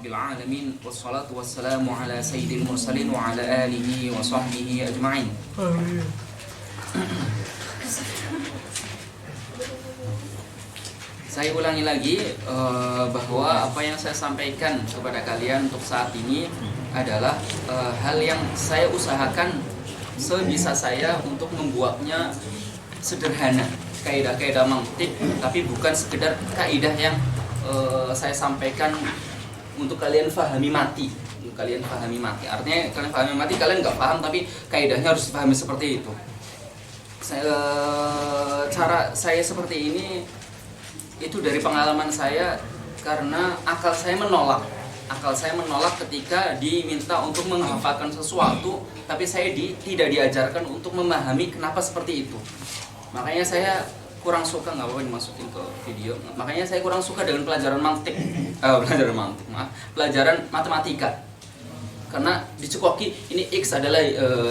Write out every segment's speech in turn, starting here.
rabbil alamin wassalatu wassalamu ala sayyidil mursalin wa ala alihi wa sahbihi ajma'in. Amin. Saya ulangi lagi bahwa apa yang saya sampaikan kepada kalian untuk saat ini adalah hal yang saya usahakan sebisa saya untuk membuatnya sederhana, kaidah-kaidah mantik, tapi bukan sekedar kaidah yang saya sampaikan untuk kalian fahami mati. Kalian fahami mati. Artinya kalian fahami mati, kalian nggak paham, tapi kaidahnya harus dipahami seperti itu. Cara saya seperti ini itu dari pengalaman saya, karena akal saya menolak. Akal saya menolak ketika diminta untuk menghafalkan sesuatu, tapi saya tidak diajarkan untuk memahami kenapa seperti itu. Makanya saya kurang suka, nggak apa-apa dimasukin ke video. Makanya saya kurang suka dengan pelajaran pelajaran matematika. Karena dicekoki ini X adalah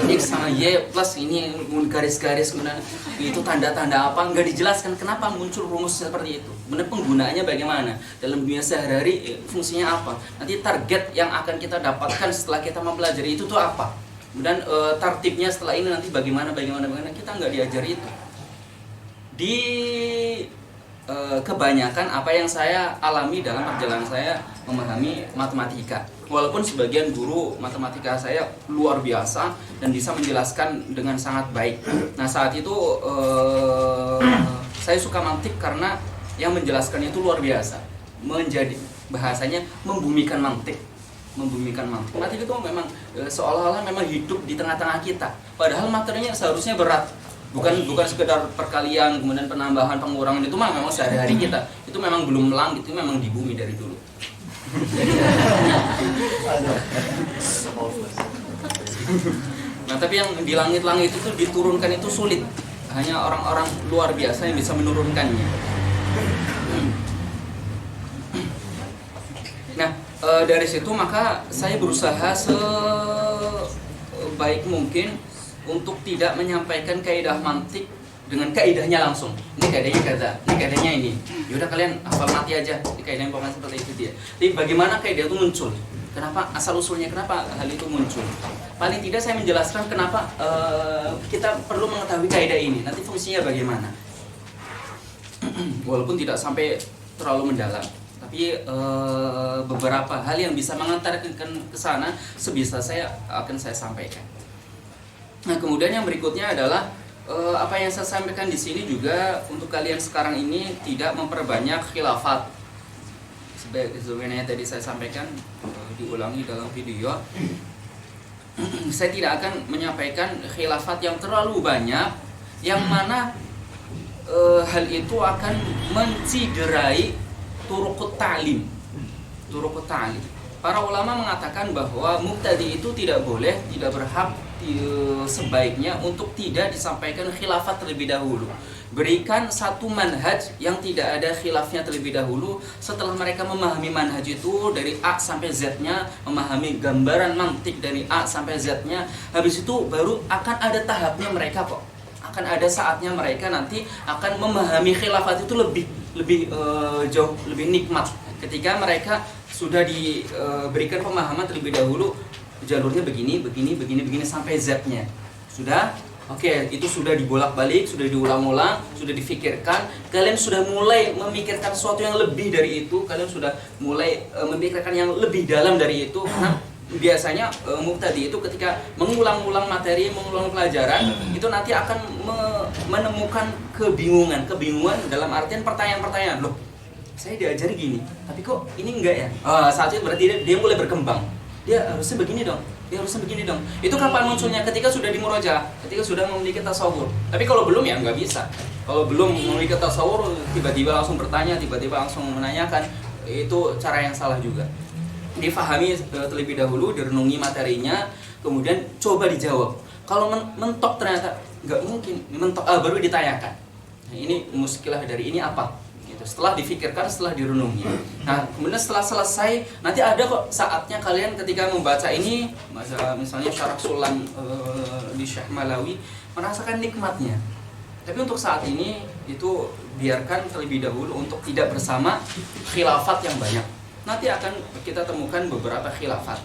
X sama Y plus ini garis-garis, kemudian itu tanda-tanda apa, nggak dijelaskan kenapa muncul rumus seperti itu. Benar penggunaannya bagaimana dalam dunia sehari-hari, fungsinya apa, nanti target yang akan kita dapatkan setelah kita mempelajari itu tuh apa, kemudian tartibnya setelah ini nanti bagaimana kita nggak diajari itu. Di kebanyakan apa yang saya alami dalam perjalanan saya memahami matematika, walaupun sebagian guru matematika saya luar biasa dan bisa menjelaskan dengan sangat baik. Nah saat itu saya suka mantik karena yang menjelaskan itu luar biasa, menjadi bahasanya membumikan mantik. Mantik itu memang seolah-olah memang hidup di tengah-tengah kita, padahal materinya seharusnya berat. Bukan sekedar perkalian, kemudian penambahan, pengurangan, itu memang sehari-hari kita. Itu memang belum langit, itu memang di bumi dari dulu. Nah tapi yang di langit-langit itu diturunkan itu sulit. Hanya orang-orang luar biasa yang bisa menurunkannya. Nah dari situ maka saya berusaha sebaik mungkin untuk tidak menyampaikan kaidah mantik dengan kaidahnya langsung. Ini kaidahnya kata, ini kaidahnya ini. Yaudah kalian hafal mati aja. Ini kaidahnya pokoknya seperti itu dia. Tapi bagaimana kaidah itu muncul? Kenapa asal usulnya? Kenapa hal itu muncul? Paling tidak saya menjelaskan kenapa kita perlu mengetahui kaidah ini. Nanti fungsinya bagaimana? Walaupun tidak sampai terlalu mendalam, tapi beberapa hal yang bisa mengantarkan ke sana sebisa saya akan saya sampaikan. Nah kemudian yang berikutnya adalah apa yang saya sampaikan di sini juga untuk kalian sekarang ini tidak memperbanyak khilafat. Sebenarnya tadi saya sampaikan, diulangi dalam video. Saya tidak akan menyampaikan khilafat yang terlalu banyak, yang mana hal itu akan menciderai turuqut ta'lim. Para ulama mengatakan bahwa mubtadi itu tidak boleh, tidak berhak, sebaiknya untuk tidak disampaikan khilafat terlebih dahulu. Berikan satu manhaj yang tidak ada khilafnya terlebih dahulu. Setelah mereka memahami manhaj itu dari A sampai Z-nya, memahami gambaran mantik dari A sampai Z-nya, habis itu baru akan ada tahapnya mereka kok. Akan ada saatnya mereka nanti akan memahami khilafat itu lebih jauh, lebih nikmat ketika mereka sudah diberikan pemahaman terlebih dahulu, jalurnya begini sampai Z-nya. Sudah? Oke, itu sudah dibolak-balik, sudah diulang-ulang, sudah difikirkan. Kalian sudah mulai memikirkan sesuatu yang lebih dari itu. Kalian sudah mulai memikirkan yang lebih dalam dari itu. Karena biasanya mubtadi itu ketika mengulang-ulang materi, mengulang pelajaran, itu nanti akan menemukan kebingungan dalam artian pertanyaan-pertanyaan. Loh, saya diajari gini, tapi kok ini enggak ya? Saat itu berarti dia mulai berkembang. Dia harusnya begini dong. Itu kapan munculnya? Ketika sudah di murojaah, ketika sudah memiliki tasawur. Tapi kalau belum ya nggak bisa. Kalau belum memiliki tasawur, tiba-tiba langsung bertanya, tiba-tiba langsung menanyakan, itu cara yang salah juga. Difahami terlebih dahulu, direnungi materinya, kemudian coba dijawab. Kalau mentok ternyata nggak mungkin, mentok baru ditanyakan. Nah, ini muskilah dari ini apa? Setelah difikirkan, setelah direnungi. Nah, kemudian setelah selesai, nanti ada kok saatnya kalian ketika membaca ini, misalnya Syarah Sulam di Syekh Malawi, merasakan nikmatnya. Tapi untuk saat ini, itu biarkan terlebih dahulu untuk tidak bersama khilafat yang banyak. nanti akan kita temukan beberapa khilafat.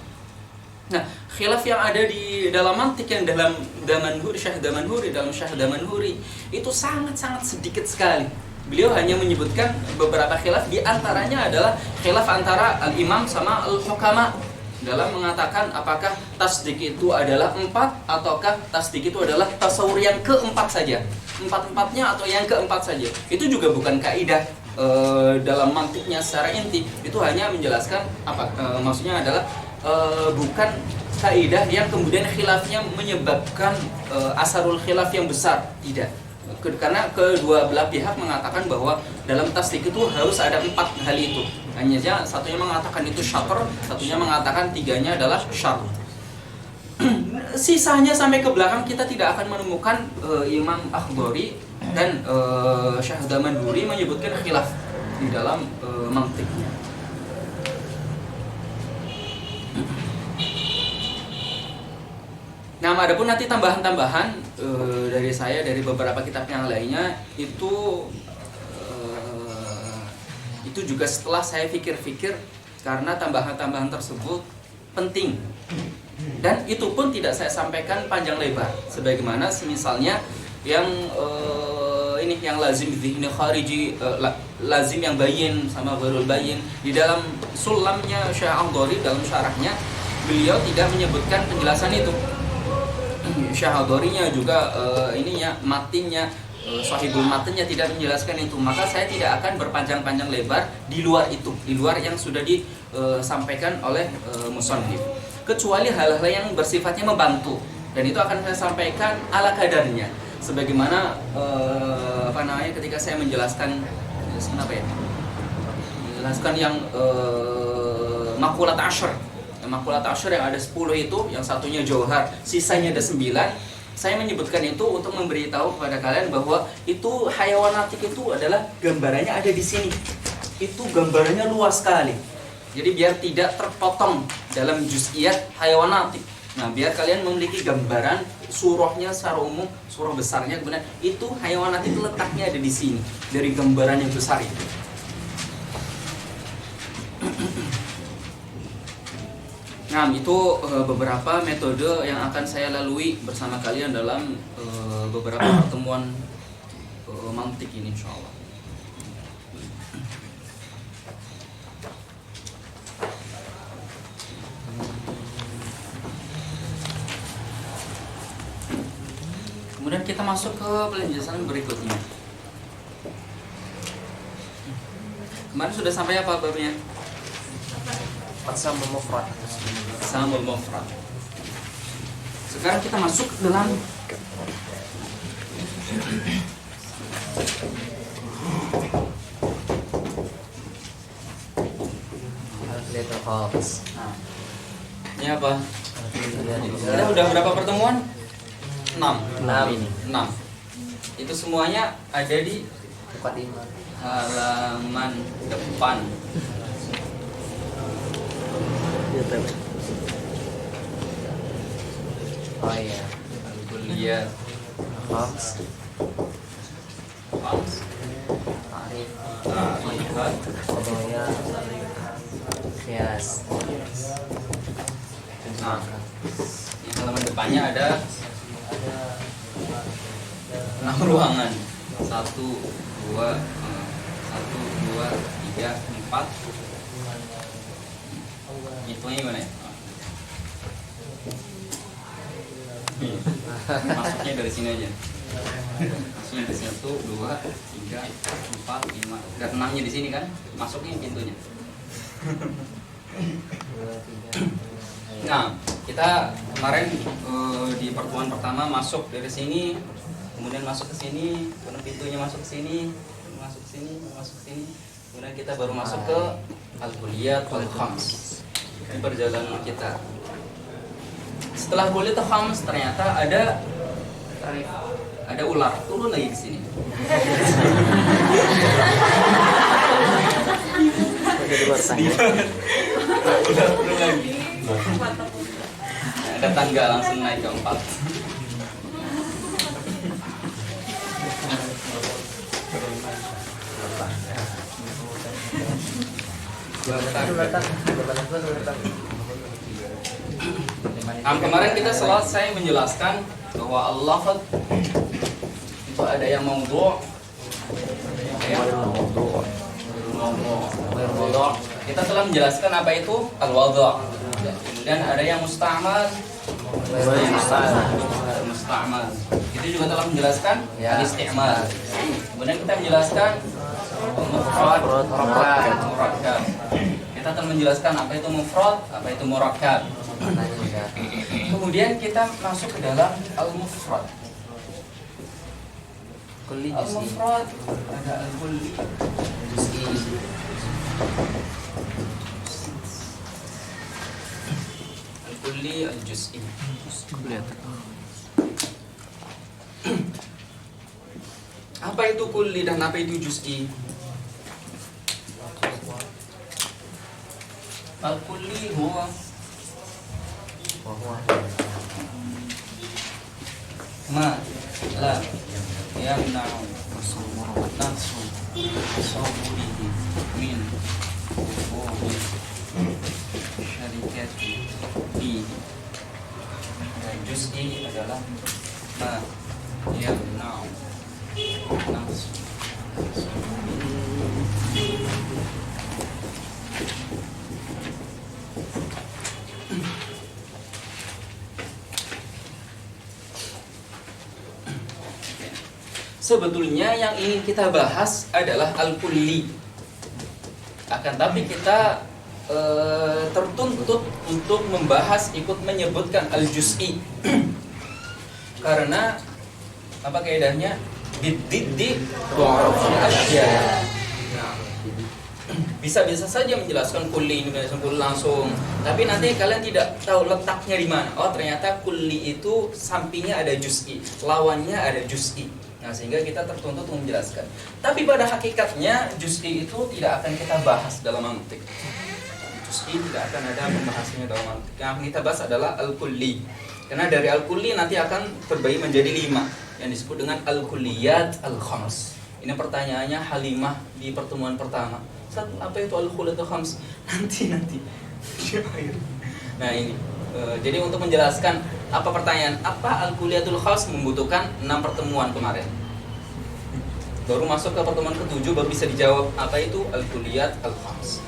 Nah, khilaf yang ada di dalam mantik yang dalam Damanhuri, Syekh Damanhuri, dalam Syekh Damanhuri itu sangat-sangat sedikit sekali. Beliau hanya menyebutkan beberapa khilaf, di antaranya adalah khilaf antara al-imam sama al-hukama dalam mengatakan apakah tasdik itu adalah 4 ataukah tasdik itu adalah tasawur yang keempat saja, empat-empatnya atau yang keempat saja. Itu juga bukan kaidah dalam mantiknya secara inti. Itu hanya menjelaskan maksudnya adalah bukan kaidah yang kemudian khilafnya menyebabkan asarul khilaf yang besar, tidak. Karena kedua belah pihak mengatakan bahwa dalam tasdik itu harus ada 4 hal itu. Hanya saja satunya mengatakan itu syatr, satunya mengatakan tiganya adalah syarat. Sisanya sampai ke belakang kita tidak akan menemukan Imam Akhdari dan Syekh Damanhuri menyebutkan khilaf di dalam mantiknya. Nah, adapun nanti tambahan-tambahan dari saya dari beberapa kitab yang lainnya itu juga setelah saya pikir-pikir, karena tambahan-tambahan tersebut penting dan itu pun tidak saya sampaikan panjang lebar, sebagaimana misalnya yang ini yang lazim dzihni khariji, lazim yang bayin sama ghairul bayin. Di dalam sulamnya Syekh Akhdari, dalam syarahnya beliau tidak menyebutkan penjelasan itu. Syahadorinya juga matinnya, sahibul matinnya tidak menjelaskan itu. Maka saya tidak akan berpanjang-panjang lebar di luar itu, di luar yang sudah disampaikan oleh musannif, kecuali hal-hal yang bersifatnya membantu, dan itu akan saya sampaikan ala kadarnya, sebagaimana ketika saya menjelaskan menjelaskan yang makulat asyr. Makulat asyr yang ada 10 itu, yang satunya jauhar, sisanya ada 9. Saya menyebutkan itu untuk memberitahu kepada kalian bahwa itu hayawanatik itu adalah gambarannya ada di sini. Itu gambarannya luas sekali. Jadi biar tidak terpotong dalam juz'iyat hayawanatik. Nah, biar kalian memiliki gambaran surahnya secara umum, surah besarnya kemudian itu hayawanatik itu letaknya ada di sini dari gambaran yang besar itu. Nah, itu beberapa metode yang akan saya lalui bersama kalian dalam beberapa pertemuan mantik ini, insyaallah. Kemudian kita masuk ke penjelasan berikutnya. Kemarin sudah sampai apa babnya? Aqsamul mufrad. Aqsamul mufrad. Sekarang kita masuk dalam Al-Little Hawks. Ini apa? Kita udah berapa pertemuan? 6 ini. 6. Itu semuanya ada di Muqaddimah. halaman depan. Oh iya. Al-Kulliyat. Khams. Khams. Ta'rif. Ta'rifat. Qadaya. Qiyas. Nah, yang halaman depannya ada 6 ruangan. 1, 2, 3, 4. Hitungnya gimana ya? Masuknya dari sini aja. Masuknya dari 1, 2, 3, 4, 5. Dan 6-nya di sini kan? Masuknya pintunya. Nah, kita kemarin di pertemuan pertama masuk dari sini, kemudian masuk ke sini, kemudian pintunya masuk ke sini, masuk ke sini, masuk ke sini. Kemudian kita baru masuk ke Al-Kulliyat wal Khams. Ini perjalanan kita. Setelah Kulliyat wal Khams ternyata ada ular. Turun lagi ke sini. Udah turun lagi. Ada tangga langsung naik ke 4. Kemarin kita selesai menjelaskan bahwa al-lafadz itu ada yang maudhu', kita telah menjelaskan apa itu al-wadhu'. Kemudian ada yang musta'mal, musta'mal. Kita juga telah menjelaskan al-isti'mal. Kemudian kita menjelaskan mufrad, murakkab. Kita telah menjelaskan apa itu mufrad, apa itu murakkab. Kemudian kita masuk ke dalam al-mufrad. Al-mufrad ada al-kulli, juz'i. Al-kulli, al-juz'i. Apa itu kulli dan apa itu juz'i? Al-kulli huwa ma la yamna'u nafsu sawrihi min syarikati fihi. Dan juz'i adalah ma yamna'u nafsu sebetulnya yang ingin kita bahas adalah al-kulli. Akan tapi kita tertuntut untuk membahas ikut menyebutkan al-juz'i. Karena apa kaidahnya? Bididdi tu'raful asya. Bisa-bisa saja menjelaskan kulli ini langsung, tapi nanti kalian tidak tahu letaknya di mana. Oh, ternyata kulli itu sampingnya ada juz'i, lawannya ada juz'i. Nah, sehingga kita tertuntut untuk menjelaskan. Tapi pada hakikatnya juz'i itu tidak akan kita bahas dalam mantik. Juz'i tidak akan ada pembahasannya dalam mantik. Yang kita bahas adalah al-kulli. Karena dari al-kulli nanti akan terbagi menjadi 5 yang disebut dengan al-kulliyat al-khams. Ini pertanyaannya Halimah di pertemuan pertama. Apa itu al-kulliyat al-khams? Nanti. Nah, ini. Jadi untuk menjelaskan apa pertanyaan, apa al-kulliyatul khams membutuhkan 6 pertemuan kemarin. Baru masuk ke pertemuan ke-7 baru bisa dijawab apa itu al-kulliyat al-khams.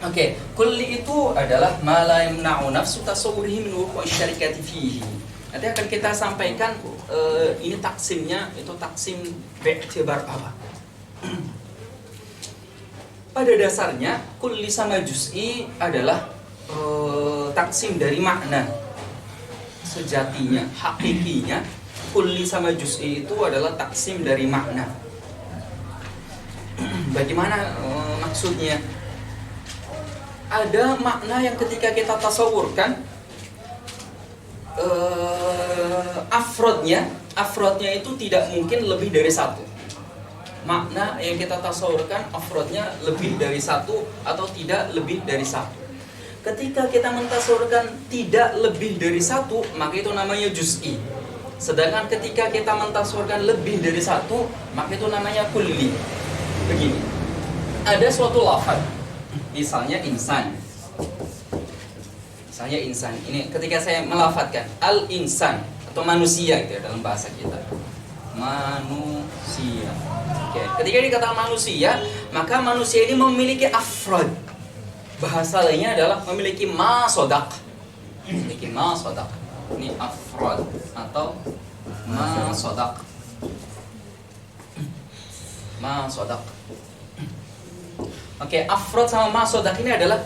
Oke, kulli itu adalah ma la yamna'u nafsu tasawwurihi min wuqu'i syarikati fihi. Nanti akan kita sampaikan ini taksimnya, itu taksim bi'tibar apa. Pada dasarnya kulli sama juz'i adalah taksim dari makna. Sejatinya, hakikinya kulli sama juz'i itu adalah taksim dari makna. Bagaimana maksudnya? Ada makna yang ketika kita tasawurkan afrodnya itu tidak mungkin lebih dari 1. Makna yang kita tasawurkan afrodnya lebih dari 1 atau tidak lebih dari 1. Ketika kita mentasawurkan tidak lebih dari 1, maka itu namanya juz'i. Sedangkan ketika kita mentasawurkan lebih dari 1, maka itu namanya kulli. Begini, ada suatu lafaz, misalnya insan. Misalnya insan, ini ketika saya melafadzkan al-insan atau manusia gitu ya dalam bahasa kita. Manusia. Oke, ketika dikatakan manusia, maka manusia ini memiliki afrod. Bahasa lainnya adalah memiliki ma-sodak. Memiliki ma-sodak. Ini afrod atau ma-sodak. Ma-sodak. Oke, afrod sama ma-sodak ini adalah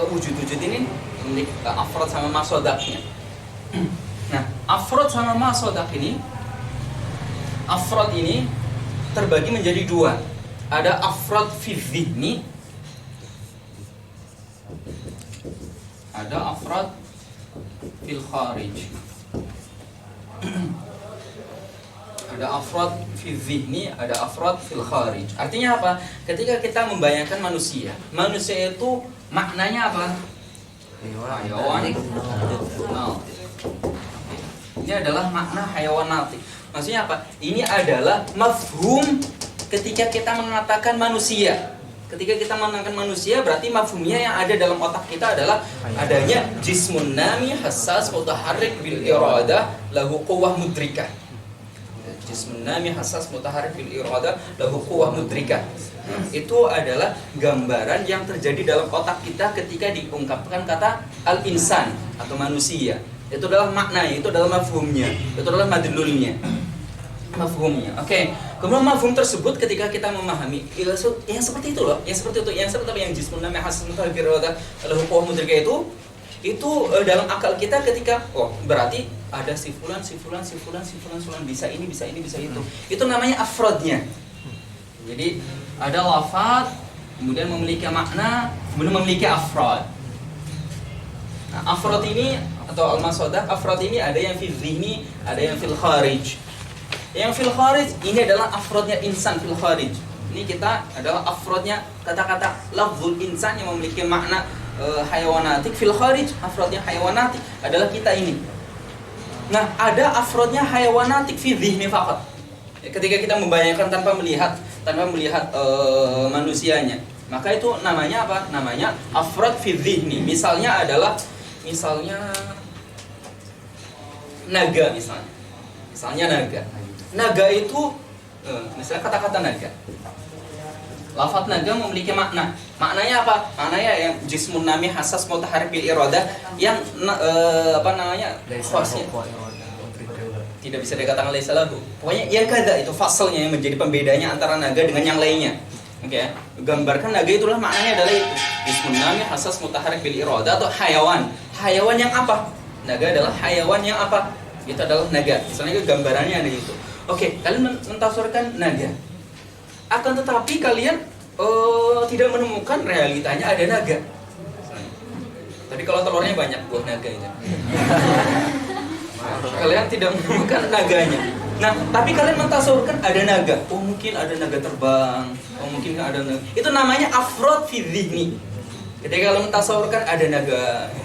wujud-wujud ini memiliki afrod sama ma-sodaknya. Nah, afrod sama ma-sodak ini, afrod ini terbagi menjadi 2. Ada afrod fi dhihni, ada afrad fil kharij. Ada afrad fi dhihni, ada afrad fil kharij. Artinya apa? Ketika kita membayangkan manusia itu maknanya apa? Hayawan. Nah, ini adalah makna hayawan natik. Maksudnya apa? Ini adalah mafhum ketika kita mengatakan manusia. Ketika kita menerangkan manusia, berarti mafhumnya yang ada dalam otak kita adalah adanya jismun nami hassas mutaharrik bil iradah lahu quwwah mudrikah. Jismun nami hassas mutaharrik bil iradah lahu quwwah mudrikah. Itu adalah gambaran yang terjadi dalam otak kita ketika diungkapkan kata al-insan atau manusia. Itu adalah maknanya, itu adalah mafhumnya, itu adalah madlulnya. Mafhumnya. Oke. Kemudian mafhum tersebut ketika kita memahami yang seperti itu loh, yang seperti itu, yang jismun nami hassas mutaharrik bil iradah lahu quwwah mudrikah itu dalam akal kita ketika berarti ada si fulan bisa ini bisa itu. Itu namanya afrodnya. Jadi ada lafaz kemudian memiliki makna, kemudian memiliki afrod. Nah, afrod ini atau al-masodah, afrod ini ada yang fil zihni, ada yang fil kharij. Yang fil kharij ini adalah afrodnya insan fil kharij. Ini kita adalah afrodnya kata-kata lafzul insan yang memiliki makna hayawanatik fil kharij. Afrodnya hayawanatik adalah kita ini. Nah, ada afrodnya hayawanatik fi dhihni faqat. Ketika kita membayangkan tanpa melihat manusianya, maka itu namanya apa? Namanya afrod fi dhihni. Misalnya naga misalnya. Naga itu misalnya kata-kata naga. Lafaz naga memiliki makna. Maknanya apa? Maknanya yang jismun nami hassas mutaharrik bil iradah yang khasnya tidak bisa dikatakan laisa lahu. Pokoknya ya kada itu fasalnya yang menjadi pembedanya antara naga dengan yang lainnya. Oke ya. Gambarkan naga itulah maknanya adalah itu. Jismun nami hassas mutaharrik bil iradah atau hayawan. Hayawan yang apa? Naga adalah hayawan yang apa? Itu adalah naga. Misalnya gambarannya ada itu. Oke, kalian mentafsirkan naga. Akan tetapi kalian tidak menemukan realitanya ada naga. Tadi kalau telurnya banyak buah naga itu. Kalian tidak menemukan naganya. Nah, tapi kalian mentafsirkan ada naga. Oh, mungkin ada naga terbang. Oh, mungkin ada naga. Itu namanya afrod fi dhihni. Ketika kalian mentafsirkan ada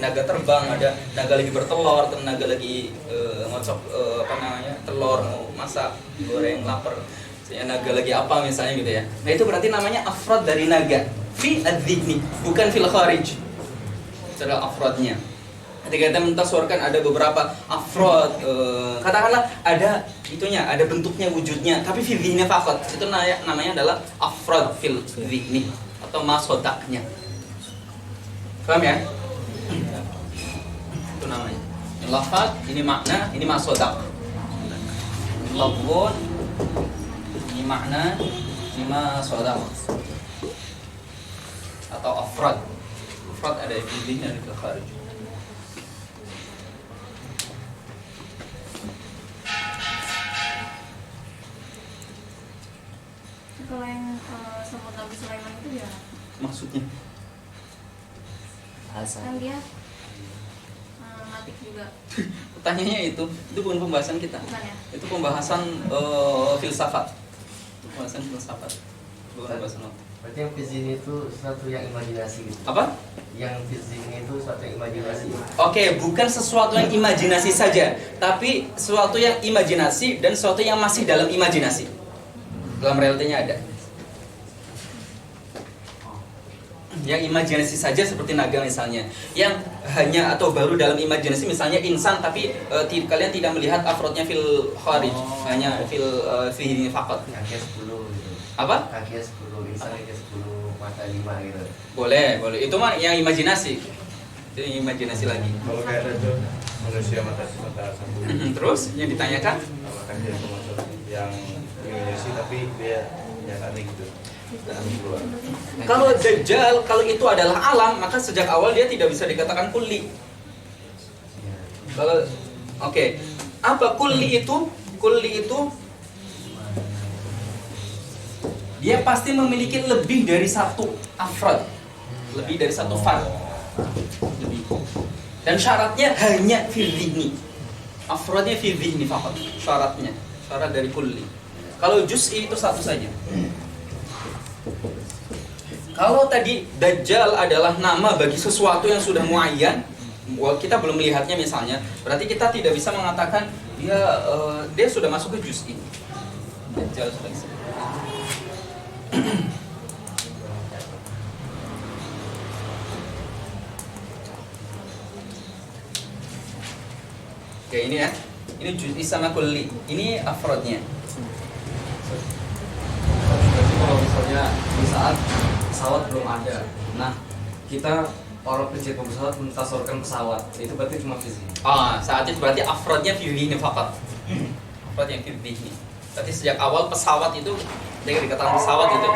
naga terbang, ada naga lagi bertelur, atau naga lagi ngocok telur mau masak, goreng, lapar. Naga lagi apa misalnya gitu ya. Nah, itu berarti namanya afrod dari naga fi adh-dhihni, bukan fil kharij. Itu adalah afrodnya. Ketika kita mentafsirkan ada beberapa afrod, katakanlah ada itunya, ada bentuknya, wujudnya, tapi fi dhihni faqat. Itu namanya adalah afrod fil dhihni atau masodaknya. Paham ya? Itu namanya. Ini lafaz, ini makna, ini masodak. Ini lafzun, ini makna, ini masodak. Atau afrad. Afrad ada di dhihni, ada di kharij. Kalau yang semut Nabi Sulaiman itu ya? Maksudnya? Kan dia matik juga. Pertanyaannya itu bukan pembahasan kita. Bukan ya? Itu pembahasan filsafat. Itu pembahasan filsafat. Bukan pembahasan apa. Berarti yang fizin itu sesuatu yang imajinasi gitu. Apa? Yang fizin itu sesuatu yang imajinasi. Oke, bukan sesuatu yang imajinasi saja, tapi sesuatu yang imajinasi dan sesuatu yang masih dalam imajinasi. Dalam realitanya ada. Yang imajinasi saja seperti naga misalnya, yang hanya atau baru dalam imajinasi misalnya insan, tapi kalian tidak melihat afrodnya fil kharij, hanya fil fihi faqat. Kaki 10 gitu. Apa? Kaki 10, insan kaki 10, mata 5 gitu. Boleh. Itu mah yang imajinasi. Itu yang imajinasi lagi. Kalau kayak itu manusia mata satu. Terus yang ditanyakan? Apakah dia termasuk yang imajinasi tapi dia nyatanya gitu? Kalau Dajjal, kalau itu adalah alam, maka sejak awal dia tidak bisa dikatakan kulli. Kalau apa kulli itu? Kulli itu dia pasti memiliki lebih dari satu afrod, lebih dari satu fard. Lebih. Dan syaratnya hanya fi dhihni. Afrodnya fi dhihni faqat. Syarat dari kulli. Kalau juz'i itu satu saja. Kalau tadi Dajjal adalah nama bagi sesuatu yang sudah muayyan, kita belum melihatnya misalnya, berarti kita tidak bisa mengatakan dia sudah masuk ke juz'i. Dajjal sudah disebut. Oke, ini ya. Ini juz'i sama kulli. Ini afrodnya. Berarti kalau misalnya di saat pesawat belum ada, nah kita para pencipta pesawat mentasorkan pesawat, itu berarti cuma fizik. Saat itu berarti afrodnya fi dhihni faqat. Afrod yang fi dhihni. Berarti sejak awal pesawat itu, dari dikatakan pesawat itu